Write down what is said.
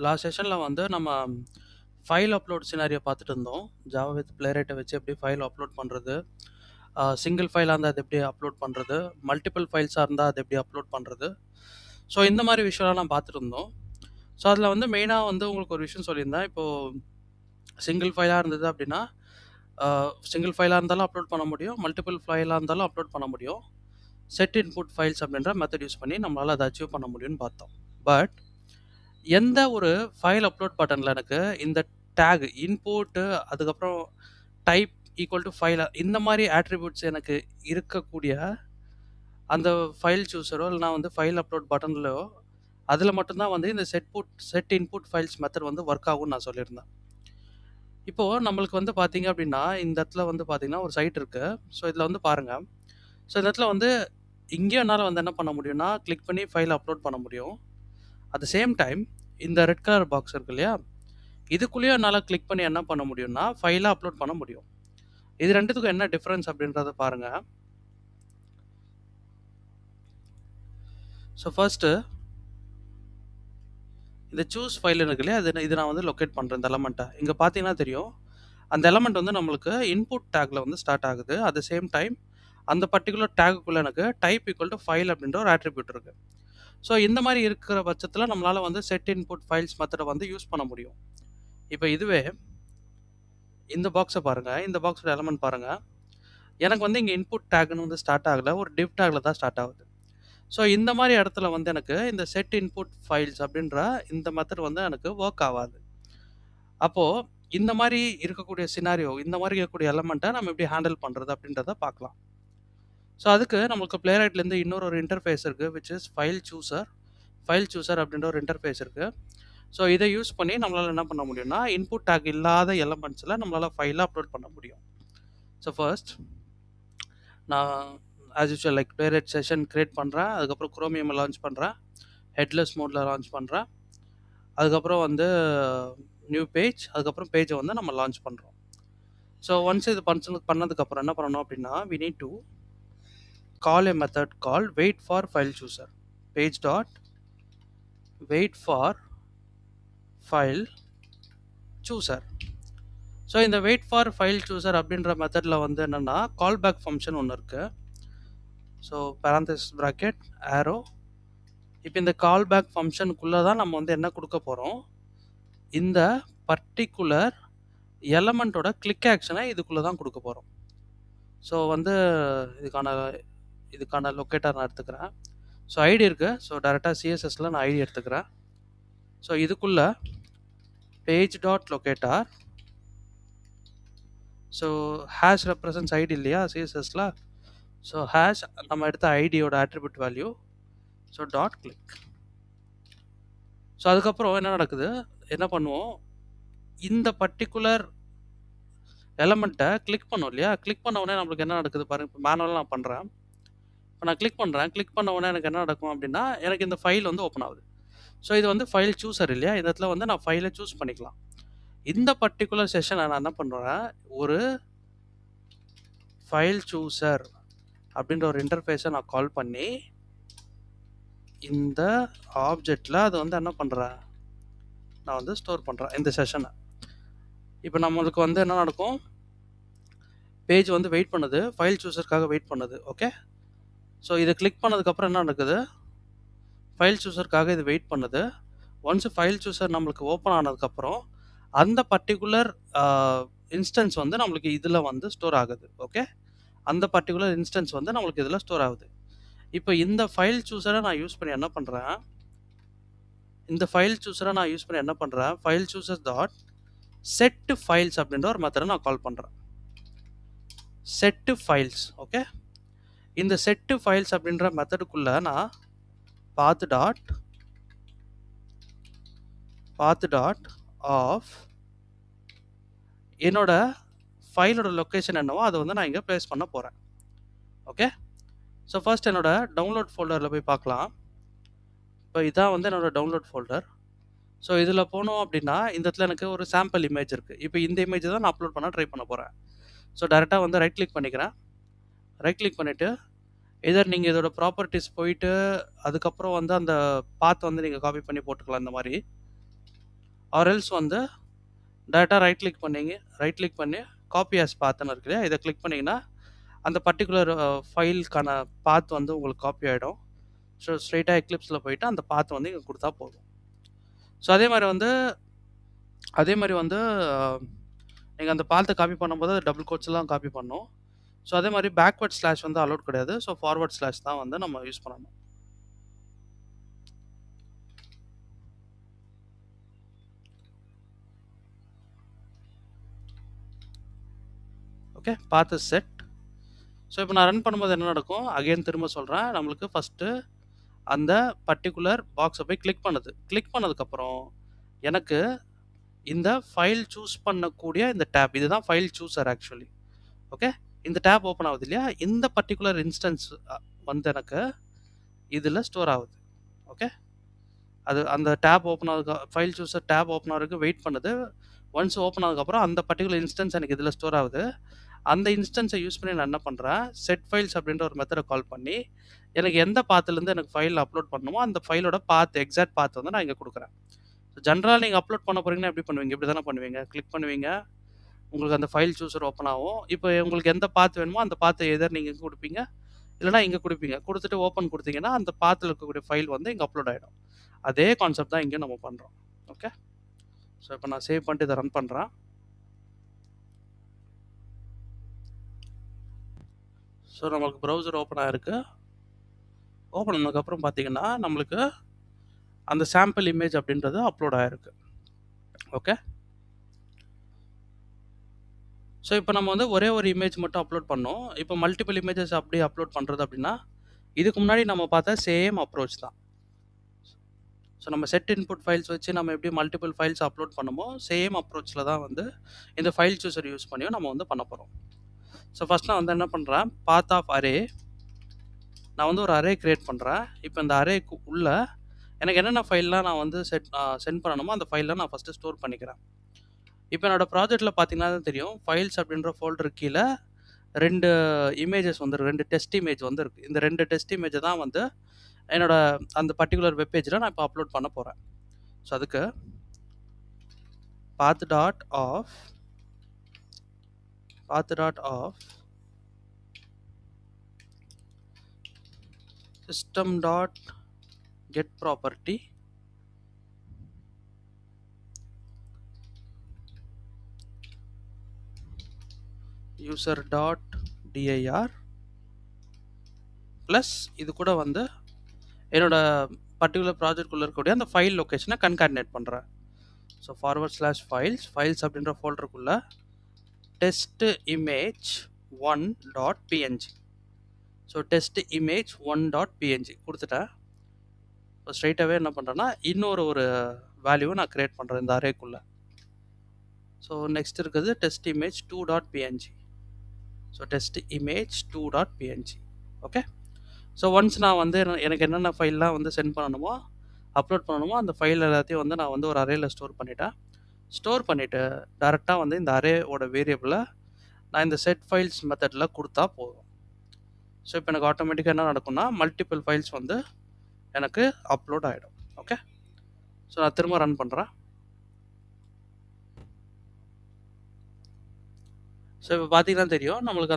Last செஷனில் வந்து நம்ம ஃபைல் அப்லோட் சினாரியோ பார்த்துட்டு இருந்தோம். ஜாவா வித் பிளேரைட்டை வச்சு எப்படி ஃபைல் அப்லோட் பண்ணுறது, சிங்கிள் ஃபைலாக இருந்தால் அது எப்படி அப்லோட் பண்ணுறது, மல்டிபிள் ஃபைல்ஸாக இருந்தால் அது எப்படி அப்லோட் பண்ணுறது. ஸோ இந்த மாதிரி விஷயம்லாம் நான் பார்த்துட்டு இருந்தோம். ஸோ அதில் வந்து மெயினாக வந்து உங்களுக்கு ஒரு விஷயம் சொல்லியிருந்தேன். இப்போது சிங்கிள் ஃபைலாக இருந்தது அப்படின்னா சிங்கிள் ஃபைலாக இருந்தாலும் அப்லோட் பண்ண முடியும், மல்டிபிள் ஃபைலாக இருந்தாலும் அப்லோட் பண்ண முடியும். செட் இன்புட் ஃபைல்ஸ் அப்படின்ற மெத்தட் யூஸ் பண்ணி நம்மளால் அதை அச்சீவ் பண்ண முடியும்னு பார்த்தோம். பட் எந்த ஒரு ஃபைல் அப்லோட் பட்டனில் எனக்கு இந்த டேக் இன்புட்டு அதுக்கப்புறம் டைப் ஈக்குவல் டு ஃபைல் இந்த மாதிரி ஆட்ரிபியூட்ஸ் எனக்கு இருக்கக்கூடிய அந்த ஃபைல் சூஸரோ இல்லைனா வந்து ஃபைல் அப்லோட் பட்டன்லையோ அதில் மட்டும்தான் வந்து இந்த செட் இன்புட் ஃபைல்ஸ் மெத்தட் வந்து ஒர்க் ஆகும்னு நான் சொல்லியிருந்தேன். இப்போது நம்மளுக்கு வந்து பார்த்தீங்க அப்படின்னா இந்த இடத்துல வந்து பார்த்தீங்கன்னா ஒரு சைட் இருக்குது. ஸோ இதில் வந்து பாருங்கள். ஸோ இந்த இடத்துல வந்து இங்கேயும் என்னால் வந்து என்ன பண்ண முடியும்னா கிளிக் பண்ணி ஃபைல் அப்லோட் பண்ண முடியும். அட் த சேம் டைம் இந்த ரெட் கலர் பாக்ஸ் இருக்கு இல்லையா, இதுக்குள்ளேயும் என்னால் கிளிக் பண்ணி என்ன பண்ண முடியும்னா ஃபைலாக அப்லோட் பண்ண முடியும். இது ரெண்டுத்துக்கும் என்ன டிஃப்ரென்ஸ் அப்படின்றத பாருங்கள். ஸோ ஃபர்ஸ்ட்டு இந்த சூஸ் ஃபைல் இருக்கு இல்லையா, இது நான் வந்து லொக்கேட் பண்ணுறேன் இந்த எலமெண்ட்டை. இங்கே பார்த்தீங்கன்னா தெரியும், அந்த எலமெண்ட் வந்து நம்மளுக்கு இன்புட் டேக்கில் வந்து ஸ்டார்ட் ஆகுது. அட் த சேம் டைம் அந்த பர்டிகுலர் டேக்குக்குள்ளே எனக்கு டைப் ஈக்குவல் டு ஃபைல் அப்படின்ற ஒரு ஆட்ரிபியூட் இருக்குது. ஸோ இந்த மாதிரி இருக்கிற பட்சத்தில் நம்மளால் வந்து செட் இன்புட் ஃபைல்ஸ் மெத்தடை வந்து யூஸ் பண்ண முடியும். இப்போ இதுவே இந்த பாக்ஸை பாருங்கள், இந்த பாக்ஸோட எலமெண்ட் பாருங்கள். எனக்கு வந்து இங்கே இன்புட் டேக்னு வந்து ஸ்டார்ட் ஆகலை, ஒரு டிவ் டேக்கில் தான் ஸ்டார்ட் ஆகுது. ஸோ இந்த மாதிரி இடத்துல வந்து எனக்கு இந்த செட் இன்புட் ஃபைல்ஸ் அப்படின்ற இந்த மெத்தட் வந்து எனக்கு ஒர்க் ஆகாது. அப்போது இந்த மாதிரி இருக்கக்கூடிய சினாரியோ, இந்த மாதிரி இருக்கக்கூடிய எலமெண்ட்டை நம்ம எப்படி ஹேண்டில் பண்ணுறது அப்படின்றத பார்க்கலாம். ஸோ அதுக்கு நம்மளுக்கு பிளேரைட்லேருந்து இன்னொரு இன்டர்ஃபேஸ் இருக்குது, விச் இஸ் ஃபைல் சூசர் அப்படின்ற ஒரு இன்டர்ஃபேஸ் இருக்குது. ஸோ இதை யூஸ் பண்ணி நம்மளால் என்ன பண்ண முடியும்னா இன்புட் டேக் இல்லாத எலமெண்ட்ஸில் நம்மளால் ஃபைலை அப்லோட் பண்ண முடியும். ஸோ ஃபர்ஸ்ட் நான் as usual like playwright session create பண்ணுறேன். அதுக்கப்புறம் குரோமியம் லான்ச் பண்ணுறேன், ஹெட்லெஸ் மோடில் லான்ச் பண்ணுறேன். அதுக்கப்புறம் வந்து நியூ பேஜ், அதுக்கப்புறம் பேஜை வந்து நம்ம லான்ச் பண்ணுறோம். ஸோ ஒன்ஸ் இது பண்ணதுக்கப்புறம் என்ன பண்ணணும் அப்படின்னா we need to call a method called wait for file chooser, page dot wait for file chooser. So இந்த வெயிட் ஃபார் ஃபைல் சூசர் அப்படின்ற மெத்தடில் வந்து என்னென்னா கால் பேக் ஃபங்க்ஷன் ஒன்று இருக்குது. ஸோ பேரந்தசிஸ் ப்ராக்கெட் ஆரோ. இப்போ இந்த கால் பேக் ஃபங்க்ஷனுக்குள்ளே தான் நம்ம வந்து என்ன கொடுக்க போகிறோம், இந்த பர்டிகுலர் எலமெண்ட்டோட கிளிக் ஆக்ஷனை இதுக்குள்ளே தான் கொடுக்க போகிறோம். ஸோ வந்து இதுக்கான லொக்கேட்டர் நான் எடுத்துக்கிறேன். ஸோ ஐடி இருக்குது. ஸோ டேரெக்டாக சிஎஸ்எஸில் நான் ஐடி எடுத்துக்கிறேன். ஸோ இதுக்குள்ளே page dot locator. So hash represents ID இல்லையா சிஎஸ்எஸில். ஸோ ஹேஷ் நம்ம எடுத்த ஐடியோட attribute value. So dot click. So அதுக்கப்புறம் என்ன நடக்குது, என்ன பண்ணுவோம், இந்த பர்டிகுலர் எலமெண்ட்டை கிளிக் பண்ணோம் இல்லையா, கிளிக் பண்ண உடனே நம்மளுக்கு என்ன நடக்குது பாருங்கள். இப்போ மேனுவலாக நான் பண்ணுறேன். இப்போ நான் கிளிக் பண்ணுறேன். கிளிக் பண்ண உடனே எனக்கு என்ன நடக்கும் அப்படின்னா எனக்கு இந்த ஃபைல் வந்து ஓப்பன் ஆகுது. ஸோ இது வந்து ஃபைல் சூஸர் இல்லையா, இந்த இடத்துல வந்து நான் ஃபைலை சூஸ் பண்ணிக்கலாம். இந்த பர்டிகுலர் செஷனை நான் என்ன பண்ணுறேன், ஒரு ஃபைல் சூஸர் அப்படின்ற ஒரு இன்டர்ஃபேஸை நான் கால் பண்ணி இந்த ஆப்ஜெக்டில் அதை வந்து என்ன பண்ணுறேன், நான் வந்து ஸ்டோர் பண்ணுறேன் இந்த செஷனை. இப்போ நம்மளுக்கு வந்து என்ன நடக்கும், பேஜ் வந்து வெயிட் பண்ணுது, ஃபைல் சூஸருக்காக வெயிட் பண்ணுது. ஓகே. ஸோ இதை கிளிக் பண்ணதுக்கப்புறம் என்ன நடக்குது, ஃபைல் சூஸருக்காக இது வெயிட் பண்ணுது. ஒன்ஸ் ஃபைல் சூஸர் நம்மளுக்கு ஓப்பன் ஆனதுக்கப்புறம் அந்த பர்டிகுலர் இன்ஸ்டன்ஸ் வந்து நம்மளுக்கு இதில் வந்து ஸ்டோர் ஆகுது. ஓகே. அந்த பர்டிகுலர் இன்ஸ்டன்ஸ் வந்து நம்மளுக்கு இதில் ஸ்டோர் ஆகுது. இப்போ இந்த ஃபைல் சூஸரை நான் யூஸ் பண்ணி என்ன பண்ணுறேன், ஃபைல் சூஸர் டாட் செட் ஃபைல்ஸ் அப்படின்ற ஒரு மெத்தடை நான் கால் பண்ணுறேன். Set files. ஓகே. இந்த செட் ஃபைல்ஸ் அப்படின்ற மெத்தடுக்குள்ளே நான் பாத் டாட் ஆஃப் என்னோட ஃபைலோட லொக்கேஷன் என்னவோ அதை வந்து நான் இங்கே ப்ளேஸ் பண்ண போகிறேன். ஓகே. ஸோ ஃபர்ஸ்ட் என்னோட டவுன்லோட் ஃபோல்டரில் போய் பார்க்கலாம். இப்போ இதான் வந்து என்னோட டவுன்லோட் ஃபோல்டர். ஸோ இதில் போனோம் அப்படின்னா இந்த இடத்துல எனக்கு ஒரு சாம்பிள் இமேஜ் இருக்குது. இப்போ இந்த இமேஜை தான் நான் அப்லோட் பண்ண ட்ரை பண்ண போகிறேன். ஸோ டேரெக்டாக வந்து ரைட் கிளிக் பண்ணிக்கிறேன். ரைட் கிளிக் பண்ணிவிட்டு எதர் நீங்கள் இதோட ப்ராப்பர்ட்டிஸ் போயிட்டு அதுக்கப்புறம் வந்து அந்த பாத் வந்து நீங்கள் காப்பி பண்ணி போட்டுக்கலாம் இந்த மாதிரி. ஆர் எல்ஸ் வந்து டேரெக்டாக ரைட் கிளிக் பண்ணி காப்பி ஆஸ் பாத்துன்னு இருக்கு இல்லையா, இதை கிளிக் பண்ணிங்கன்னா அந்த பர்டிகுலர் ஃபைலுக்கான பாத் வந்து உங்களுக்கு காப்பி ஆகிடும். ஸோ ஸ்ட்ரெயிட்டாக எக்லிப்ஸில் போயிட்டு அந்த பாத் வந்து இங்கே கொடுத்தா போதும். ஸோ அதே மாதிரி வந்து நீங்கள் அந்த பாத்தை காப்பி பண்ணும்போது அது டபுள் கோட்ஸ்லாம் காப்பி பண்ணும். ஸோ அதே மாதிரி பேக்வர்ட் ஸ்லாஷ் வந்து அலோட் கிடையாது. ஸோ ஃபார்வர்ட் ஸ்லாஷ் தான் வந்து நம்ம யூஸ் பண்ணணும். ஓகே, பாத்து செட். ஸோ இப்போ நான் ரன் பண்ணும்போது என்ன நடக்கும், அகைன் திரும்ப சொல்கிறேன். நம்மளுக்கு ஃபஸ்ட்டு அந்த பர்டிகுலர் பாக்ஸை போய் கிளிக் பண்ணதுக்கப்புறம் எனக்கு இந்த ஃபைல் சூஸ் பண்ணக்கூடிய இந்த டேப், இதுதான் ஃபைல் சூஸர் ஆக்சுவலி. ஓகே, இந்த டேப் ஓப்பன் ஆகுது இல்லையா, இந்த பர்டிகுலர் இன்ஸ்டன்ஸ் வந்து எனக்கு இதில் ஸ்டோர் ஆகுது. ஓகே, அது அந்த tab open file chooser tab open ஆகிறதுக்கு வெயிட் பண்ணுது. ஒன்ஸ் ஓப்பன் ஆனதுக்கப்புறம் அந்த பர்டிகுலர் இன்ஸ்டன்ஸ் எனக்கு இதில் ஸ்டோர் ஆகுது. அந்த இன்ஸ்டன்ஸை யூஸ் பண்ணி நான் என்ன பண்ணுறேன், செட் ஃபைல்ஸ் அப்படின்ற ஒரு மெத்தடை கால் பண்ணி எனக்கு எந்த பாத்துலேருந்து எனக்கு ஃபைல் அப்லோட் பண்ணணுமோ அந்த ஃபைலோட எக்ஸாக்ட் பாத் வந்து நான் இங்கே கொடுக்குறேன். ஸோ ஜென்ரலாக நீங்கள் அப்லோட் பண்ண போகிறீங்கன்னா எப்படி பண்ணுவீங்க, இப்படி தானே பண்ணுவீங்க. கிளிக் பண்ணுவீங்க, உங்களுக்கு அந்த ஃபைல் சூஸர் ஓப்பன் ஆகும். இப்போ உங்களுக்கு எந்த பாத் வேணுமோ அந்த பாத்தை எதர் நீங்கள் இங்கே கொடுப்பீங்க, இல்லைனா இங்கே கொடுத்துட்டு ஓப்பன் கொடுத்தீங்கன்னா அந்த பாத்தில் இருக்கக்கூடிய ஃபைல் வந்து இங்கே அப்லோட் ஆகிடும். அதே கான்செப்ட் தான் இங்கே நம்ம பண்ணுறோம். ஓகே, ஸோ இப்போ நான் சேவ் பண்ணிட்டு இதை ரன் பண்ணுறேன். ஸோ நம்மளுக்கு ப்ரௌசர் ஓப்பன் ஆகிருக்கு. ஓப்பன் பண்ணதுக்கப்புறம் பார்த்தீங்கன்னா நம்மளுக்கு அந்த சாம்பிள் இமேஜ் அப்படின்றது அப்லோட் ஆகிருக்கு. ஓகே, ஸோ இப்போ நம்ம வந்து ஒரே ஒரு இமேஜ் மட்டும் அப்லோட் பண்ணோம். இப்போ மல்டிபிள் இமேஜஸ் அப்படி அப்லோட் பண்ணுறது அப்படின்னா இதுக்கு முன்னாடி நம்ம பார்த்த சேம் அப்ரோச் தான். ஸோ நம்ம செட் இன்புட் ஃபைல்ஸ் வச்சு நம்ம எப்படி மல்டிபிள் ஃபைல்ஸ் அப்லோட் பண்ணுமோ சேம் அப்ரோச்சில் தான் வந்து இந்த ஃபைல் சூஸர் யூஸ் பண்ணியும் நம்ம வந்து பண்ண போகிறோம். ஸோ ஃபஸ்ட் நான் வந்து என்ன பண்ணுறேன், பாத் ஆஃப் அரே, நான் வந்து ஒரு அரே க்ரியேட் பண்ணுறேன். இப்போ இந்த அரேக்கு உள்ள எனக்கு என்னென்ன ஃபைல்லாம் நான் வந்து சென்ட் பண்ணணுமோ அந்த ஃபைல்லாம் நான் ஃபஸ்ட்டு ஸ்டோர் பண்ணிக்கிறேன். இப்போ என்னோடய ப்ராஜெக்ட்டில் பார்த்தீங்கன்னா தான் தெரியும், ஃபைல்ஸ் அப்படின்ற ஃபோல்டர் கீழே 2 இமேஜஸ் வந்து 2 டெஸ்ட் இமேஜ் வந்து இருக்குது. இந்த 2 டெஸ்ட் இமேஜை தான் வந்து என்னோட அந்த பர்டிகுலர் வெப் பேஜில் நான் இப்போ அப்லோட் பண்ண போகிறேன். ஸோ அதுக்கு path dot of system dot get property user dot dir plus இது கூட வந்து என்னோட பர்டிகுலர் ப்ராஜெக்ட்குள்ளே இருக்கக்கூடிய அந்த ஃபைல் லொக்கேஷனை கன்கார்டினேட் பண்ணுறேன். ஸோ /ஃபைல்ஸ் அப்படின்ற ஃபோல்டருக்குள்ளே test image 1.png, so test image 1.png கொடுத்துட்டேன். இப்போ ஸ்ட்ரைட்டாகவே என்ன பண்ணுறேன்னா இன்னொரு வேல்யூவை நான் க்ரியேட் பண்ணுறேன் இந்த அரேக்குள்ளே. ஸோ நெக்ஸ்ட் இருக்குது test image 2.png, so test image 2.png. Okay, so once நான் வந்து எனக்கு என்னென்ன ஃபைல்லாம் வந்து சென்ட் பண்ணணுமோ அப்லோட் பண்ணணுமோ அந்த ஃபைல் எல்லாத்தையும் வந்து நான் வந்து ஒரு அரேயில் ஸ்டோர் பண்ணிவிட்டு டேரெக்டாக வந்து இந்த அரேவோட வேரியபிளை நான் இந்த செட் ஃபைல்ஸ் மெத்தடில் கொடுத்தா போதும். ஸோ இப்போ எனக்கு ஆட்டோமேட்டிக்காக என்ன நடக்கும்னா மல்டிபிள் ஃபைல்ஸ் வந்து எனக்கு அப்லோட் ஆகிடும். ஓகே, ஸோ நான் திரும்ப ரன் பண்ணுறேன். ஸோ இப்போ பார்த்தீங்கன்னா தெரியும் நம்மளுக்கு